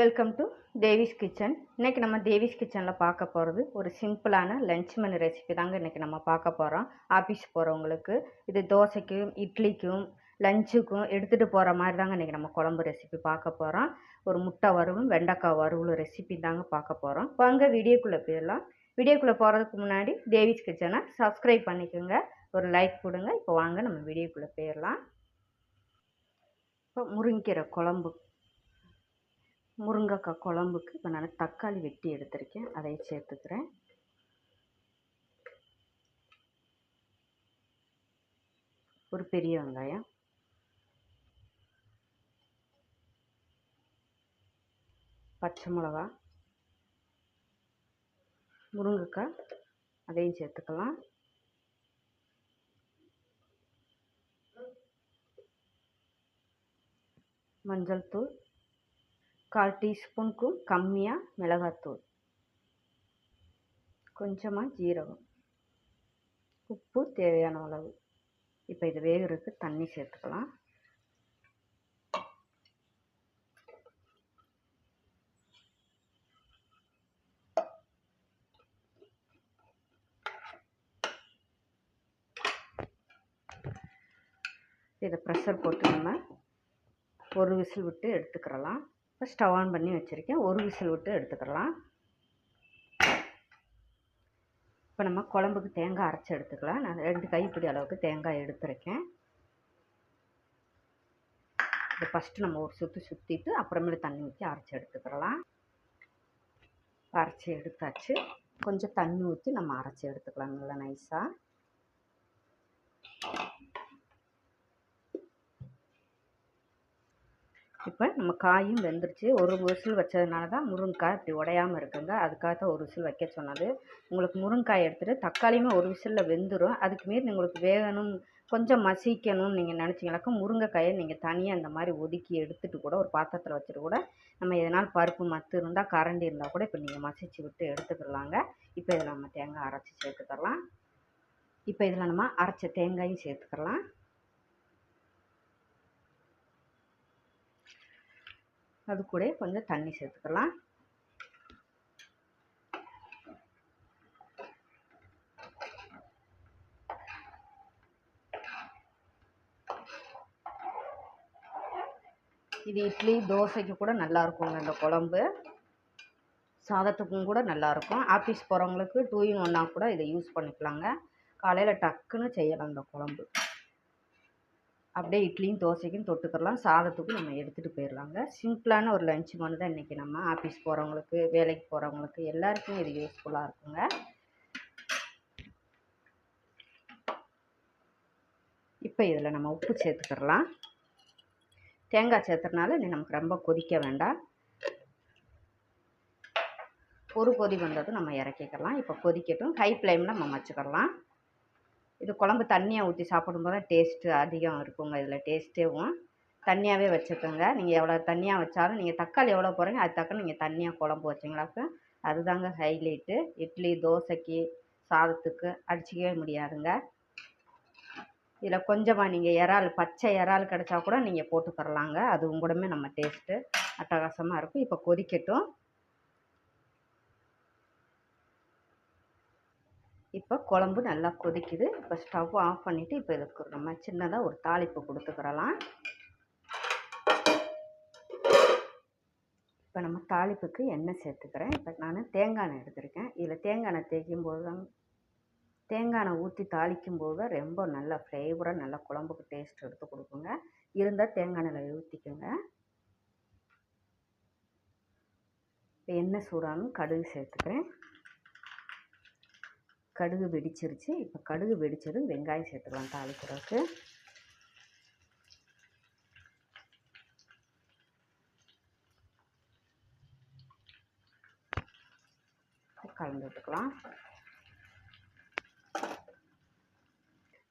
Welcome to Devi's kitchen. இன்றைக்கி நம்ம தேவிஸ் கிச்சனில் பார்க்க போகிறது ஒரு சிம்பிளான லஞ்ச் மெனு ரெசிபி தாங்க இன்றைக்கி நம்ம பார்க்க போகிறோம். ஆஃபீஸ் போகிறவங்களுக்கு இது தோசைக்கும் இட்லிக்கும் லஞ்சுக்கும் எடுத்துகிட்டு போகிற மாதிரி தாங்க இன்றைக்கி நம்ம குழம்பு ரெசிபி பார்க்க போகிறோம். ஒரு முட்டை வறுவலும் வெண்டைக்காய் வறுவலும் ரெசிபி தாங்க பார்க்க போகிறோம். வாங்க வீடியோக்குள்ளே போயிடலாம். வீடியோக்குள்ளே போகிறதுக்கு முன்னாடி தேவிஸ் கிச்சனை சப்ஸ்கிரைப் பண்ணிக்கோங்க, ஒரு லைக் கொடுங்க. இப்போ வாங்க நம்ம வீடியோக்குள்ளே போயிடலாம். இப்போ முருங்கீரை குழம்பு, முருங்கைக்காய் குழம்புக்கு இப்போ நான் தக்காளி வெட்டி எடுத்திருக்கேன், அதை சேர்த்துக்கிறேன். ஒரு பெரிய வெங்காயம், பச்சை மிளகா, முருங்கைக்காய் அதையும் சேர்த்துக்கலாம். மஞ்சள் தூள் 1/4 டீஸ்பூனுக்கும் கம்மியாக மிளகாத்தூள், கொஞ்சமாக ஜீரகம், உப்பு தேவையான அளவு. இப்போ இது வேகிறதுக்கு தண்ணி சேர்த்துக்கலாம். இதை ப்ரெஷர் போட்டு நம்ம ஒரு விசில் விட்டு எடுத்துக்கிறலாம். இப்போ ஸ்டவ் ஆன் பண்ணி வச்சுருக்கேன், ஒரு விசில் விட்டு எடுத்துக்கலாம். இப்போ நம்ம குழம்புக்கு தேங்காய் அரைச்சி எடுத்துக்கலாம். நான் 2 கைப்பிடி அளவுக்கு தேங்காய் எடுத்துருக்கேன். இதை ஃபஸ்ட்டு நம்ம ஒரு சுற்றிட்டு அப்புறமேல தண்ணி ஊற்றி அரைச்சி எடுத்துக்கலாம். அரைச்சி எடுத்தாச்சு. கொஞ்சம் தண்ணி ஊற்றி நம்ம அரைச்சி எடுத்துக்கலாம் நல்லா நைஸாக. இப்போ நம்ம காயும் வெந்துருச்சு. ஒரு விசில் வச்சதுனால தான் முருங்கைக்காய் இப்படி உடையாமல் இருக்குங்க, அதுக்காக தான் ஒரு விசில் வைக்க சொன்னது. உங்களுக்கு முருங்கைக்காய் எடுத்துகிட்டு தக்காளியுமே ஒரு விசிலில் வெந்துடும். அதுக்கு மீறி உங்களுக்கு வேகணும், கொஞ்சம் மசிக்கணும்னு நீங்கள் நினச்சிங்களாக்கா முருங்கைக்காயை நீங்கள் தனியாக இந்த மாதிரி ஒதுக்கி எடுத்துகிட்டு கூட ஒரு பாத்திரத்தில் வச்சுட்டு கூட நம்ம எதனால் பருப்பு மத்து இருந்தால் கரண்டி இருந்தால் கூட இப்போ நீங்கள் மசிச்சு விட்டு எடுத்துக்கலாங்க. இப்போ இதில் நம்ம தேங்காய் அரைச்சி சேர்த்துக்கலாம். இப்போ இதில் நம்ம அரைச்ச தேங்காயும் சேர்த்துக்கலாம். அது கூட கொஞ்சம் தண்ணி சேர்த்துக்கலாம். இது இட்லி தோசைக்கு கூட நல்லா இருக்குங்க இந்த குழம்பு, சாதத்துக்கும் கூட நல்லாயிருக்கும். ஆஃபீஸ் போகிறவங்களுக்கு 2 in 1 கூட இதை யூஸ் பண்ணிக்கலாங்க. காலையில் டக்குன்னு செய்யலாம் இந்த குழம்பு. அப்படியே இட்லியும் தோசைக்கும் தொட்டுக்கலாம், சாதத்துக்கும் நம்ம எடுத்துகிட்டு போயிடலாங்க. சிம்பிளான ஒரு லஞ்ச் மெனு தான் இன்றைக்கி நம்ம ஆஃபீஸ் போகிறவங்களுக்கு, வேலைக்கு போகிறவங்களுக்கு எல்லாருக்கும் இது யூஸ்ஃபுல்லாக இருக்குங்க. இப்போ இதில் நம்ம உப்பு சேர்த்துக்கலாம். தேங்காய் சேர்த்துறதுனால நமக்கு ரொம்ப கொதிக்க வேண்டாம். ஒரு கொதி வந்ததும் நம்ம இறக்கிக்கலாம். இப்போ கொதிக்கட்டும், ஹை ஃப்ளேமில் நம்ம வச்சுக்கலாம். இது குழம்பு தண்ணியாக ஊற்றி சாப்பிடும்போது தான் டேஸ்ட்டு அதிகம் இருக்குங்க. இதில் டேஸ்ட்டேவும் தண்ணியாகவே வச்சுக்கோங்க. நீங்கள் எவ்வளோ தண்ணியாக வச்சாலும், நீங்கள் தக்காளி எவ்வளோ போடுறீங்க அது தக்கன நீங்கள் தண்ணியாக குழம்பு வச்சிங்களாக்க அதுதாங்க ஹைலைட்டு. இட்லி தோசைக்கு சாதத்துக்கு அடிச்சிக்கவே முடியாதுங்க. இதில் கொஞ்சமாக நீங்கள் இறால், பச்சை இறால் கிடச்சா கூட நீங்கள் போட்டுக்கரலாங்க, அதுவும் கூடமே நம்ம டேஸ்ட்டு அட்டகாசமாக இருக்கும். இப்போ கொதிக்கட்டும். இப்போ குழம்பு நல்லா கொதிக்குது. இப்போ ஸ்டவ் ஆஃப் பண்ணிவிட்டு இப்போ இதுக்கு நம்ம சின்னதாக ஒரு தாளிப்பு கொடுத்துக்கிறலாம். இப்போ நம்ம தாளிப்புக்கு எண்ணெய் சேர்த்துக்கிறேன். இப்போ நான் தேங்காய் எண்ணெய் எடுத்திருக்கேன். இதில் தேங்காய் எண்ணெய் தேய்க்கும்போது தான், தேங்காய் எண்ணெய் ஊற்றி தாளிக்கும் போது ரொம்ப நல்ல ஃப்ளேவராக நல்ல குழம்புக்கு டேஸ்ட் எடுத்து கொடுக்குங்க. இருந்தால் தேங்காய் எண்ணெய் ஊற்றிக்கோங்க. இப்போ எண்ணெய் சூடானும் கடுகு சேர்த்துக்கிறேன். கடுகு வெடிச்சிருச்சு. இப்போ கடுகு வெடிச்சதும் வெங்காயம் சேர்த்துக்கலாம் தாளிக்கிறதுக்கு. கலந்து விட்டுக்கலாம்.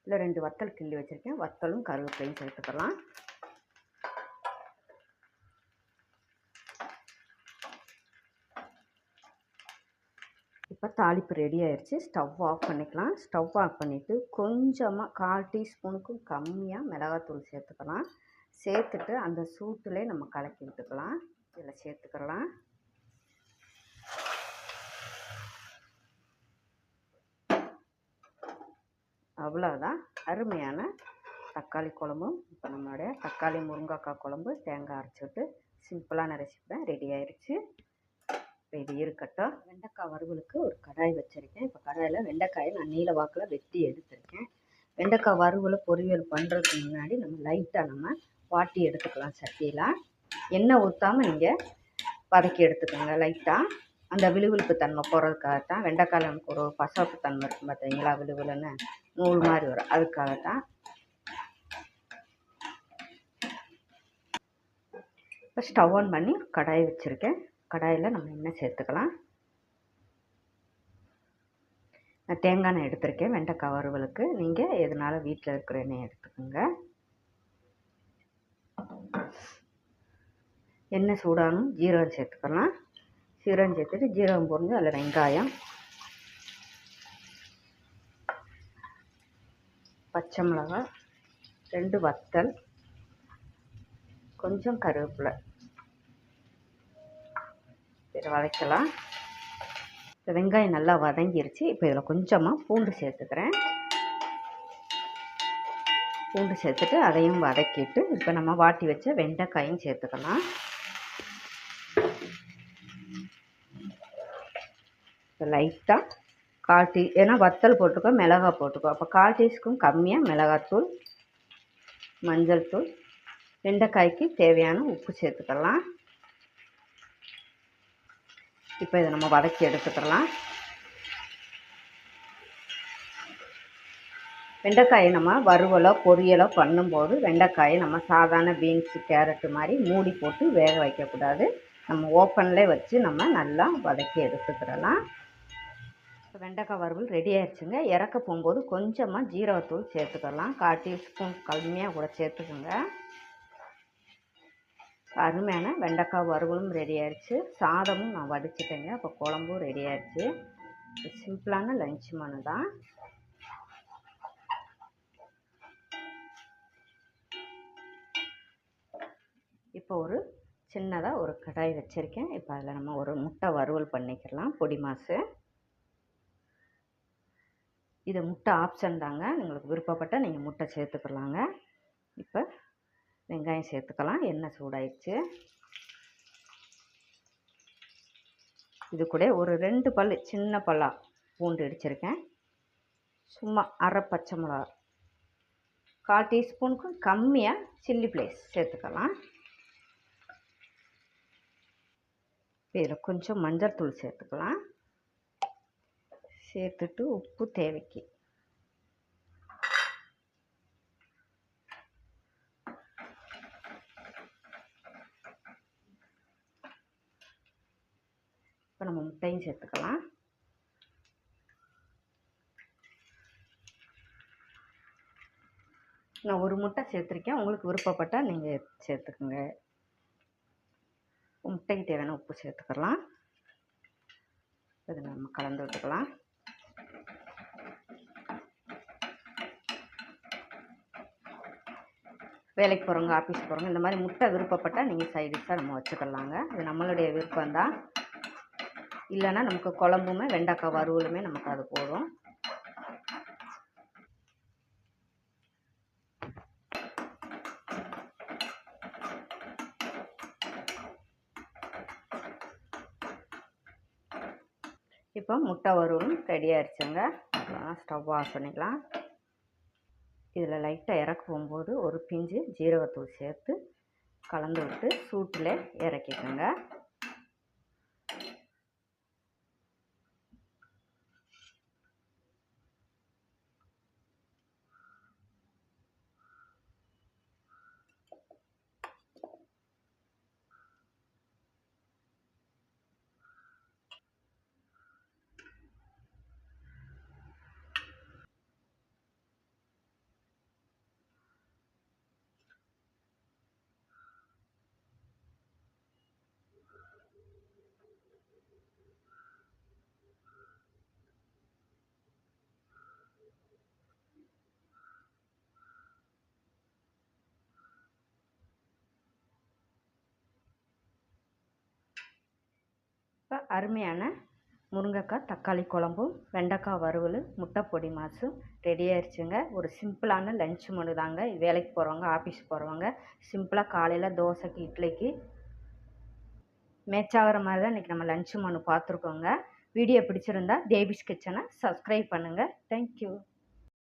இல்லை 2 வத்தல் கிள்ளி வச்சுருக்கேன், வத்தலும் கருவேப்பிலையும் சேர்த்துக்கலாம். இப்போ தாளிப்பு ரெடி ஆயிடுச்சு. ஸ்டவ் ஆஃப் பண்ணிக்கலாம். ஸ்டவ் ஆஃப் பண்ணிவிட்டு கொஞ்சமாக 1/4 டீஸ்பூனுக்கும் கம்மியாக மிளகாத்தூள் சேர்த்துக்கலாம். சேர்த்துட்டு அந்த சூட்டிலே நம்ம கலக்கி விட்டுக்கலாம். இதில் சேர்த்துக்கலாம். அவ்வளோதான், அருமையான தக்காளி குழம்பும். இப்போ நம்மளுடைய தக்காளி முருங்கைக்காய் குழம்பு தேங்காய் அரைச்சிட்டு சிம்பிளான ரெசிபி தான் ரெடி ஆயிடுச்சு. இப்போ இது இருக்கட்டும். வெண்டைக்காய் வறுவலுக்கு ஒரு கடாய் வச்சுருக்கேன். இப்போ கடாயில் வெண்டைக்காயை நான் நீல வாக்கில் வெட்டி எடுத்துருக்கேன். வெண்டைக்காய் வறுவல் பொரியல் பண்ணுறதுக்கு முன்னாடி நம்ம வாட்டி எடுத்துக்கலாம். சட்டியில் எண்ணெய் ஊற்றாமல் நீங்கள் வதக்கி எடுத்துக்கோங்க. லைட்டாக அந்த விழுவிழுப்பு தன்மை போகிறதுக்காகத்தான். வெண்டைக்காயில் நமக்கு ஒரு பசப்பு தன்மை இருக்கும் பார்த்தீங்களா, விழுவிழுன்னு நூல் மாதிரி வரும், அதுக்காகத்தான். இப்போ ஸ்டவ் ஆன் பண்ணி கடாய் வச்சுருக்கேன். கடாயில் நம்ம எண்ணெய் சேர்த்துக்கலாம். நான் தேங்காய் எண்ணெய் எடுத்திருக்கேன் வெண்டைக்காய் வறுவலுக்கு. நீங்கள் எதனால வீட்டில் இருக்கிற எண்ணெய் எடுத்துக்கோங்க. எண்ணெய் சூடானும் ஜீரகம் சேர்த்துக்கலாம். சீரகம் சேர்த்துட்டு ஜீரகம் பொரிஞ்சு அதில் வெங்காயம், பச்சை மிளகாய், 2 வத்தல், கொஞ்சம் கருவேப்பிலை இதை வதக்கலாம். இப்போ வெங்காயம் நல்லா வதங்கிருச்சு. இப்போ இதில் கொஞ்சமாக பூண்டு சேர்த்துக்கிறேன். பூண்டு சேர்த்துட்டு அதையும் வதக்கிட்டு இப்போ நம்ம வாட்டி வச்ச வெண்டைக்காயும் சேர்த்துக்கலாம். இப்போ லைட்டாக 1/4 டீ, ஏன்னா வத்தல் போட்டுக்கோ, மிளகாய் போட்டுக்கோ, அப்போ 1/4 டீஸ்பூன் கம்மியாக மிளகாத்தூள், மஞ்சள் தூள், வெண்டைக்காய்க்கு தேவையான உப்பு சேர்த்துக்கலாம். இப்போ இதை நம்ம வதக்கி எடுத்துக்கலாம். வெண்டைக்காயை நம்ம வறுவலோ பொரியலோ பண்ணும்போது வெண்டைக்காயை நம்ம சாதாரண பீன்ஸு கேரட்டு மாதிரி மூடி போட்டு வேக வைக்கக்கூடாது. நம்ம ஓப்பன்லேயே வச்சு நம்ம நல்லா வதக்கி எடுத்துக்கிறலாம். இப்போ வெண்டைக்காய் வறுவல் ரெடி ஆயிடுச்சுங்க. இறக்க போகும்போது கொஞ்சமாக ஜீரகத்தூள் சேர்த்துக்கலாம். 1/4 டீஸ்பூன் கம்மியாக கூட சேர்த்துக்கோங்க. அருமையான வெண்டைக்காய் வறுவலும் ரெடி ஆயிடுச்சு. சாதமும் நான் வடிச்சிட்டேங்க. அப்போ குழம்பும் ரெடி ஆயிடுச்சு. சிம்பிளான லஞ்ச் மெனு தான். இப்போ ஒரு சின்னதாக ஒரு கடாய் வச்சுருக்கேன். இப்போ அதில் நம்ம ஒரு முட்டை வறுவல் பண்ணிக்கலாம். பொடி மாசு இது முட்டை ஆப்ஷன் தாங்க, உங்களுக்கு விருப்பப்பட்டால் நீங்கள் முட்டை சேர்த்துக்கலாங்க. இப்போ வெங்காயம் சேர்த்துக்கலாம். எண்ணெய் சூடாயிடுச்சு. இது கூட ஒரு 2 பல் சின்ன பல்லாக பூண்டு இடிச்சிருக்கேன். சும்மா அரை பச்சை மிளகா, 1/4 டீஸ்பூனுக்கும் கம்மியாக சில்லி ஃப்ளேக்ஸ் சேர்த்துக்கலாம். இதில் கொஞ்சம் மஞ்சள் தூள் சேர்த்துக்கலாம். சேர்த்துட்டு உப்பு தேவைக்கு. இப்போ நம்ம முட்டையும் சேர்த்துக்கலாம். நான் ஒரு முட்டை சேர்த்துருக்கேன். உங்களுக்கு விருப்பப்பட்டால் நீங்கள் சேர்த்துக்குங்க. முட்டைக்கு தேவையான உப்பு சேர்த்துக்கலாம். இதை நம்ம கலந்து விட்டுக்கலாம். வேலைக்கு போகிறவங்க, ஆஃபீஸ் போகிறவங்க இந்த மாதிரி முட்டை விருப்பப்பட்டால் நீங்கள் சைடிஷாக நம்ம வச்சுக்கலாங்க. இது நம்மளுடைய விருப்பம்தான். இல்லைன்னா நமக்கு குழம்புமே வெண்டைக்காய் வறுவலுமே நமக்கு அது போதும். இப்போ முட்டை வறுவலும் ரெடி ஆயிடுச்சுங்க. ஸ்டவ் ஆஃப் பண்ணிக்கலாம். இதில் லைட்டாக இறக்க போகும்போது ஒரு பிஞ்சு ஜீரகத்தூள் சேர்த்து கலந்து விட்டு சூட்டில் இறக்கிக்கோங்க. அருமையான முருங்கைக்காய் தக்காளி குழம்பும் வெண்டைக்காய் வறுவல் முட்டை பொடி மாஸும் ரெடி ஆயிடுச்சுங்க. ஒரு சிம்பிளான லஞ்ச் மெனு தாங்க. வேலைக்கு போகிறவங்க ஆஃபீஸ் போகிறவங்க சிம்பிளாக காலையில் தோசைக்கு இட்லிக்கு மேட்ச் ஆகிற மாதிரி தான் இன்றைக்கி நம்ம லஞ்ச் மெனு பார்த்துருக்கோங்க. வீடியோ பிடிச்சிருந்தா தேவிஸ் கிச்சனை சப்ஸ்கிரைப் பண்ணுங்கள். தேங்க்யூ.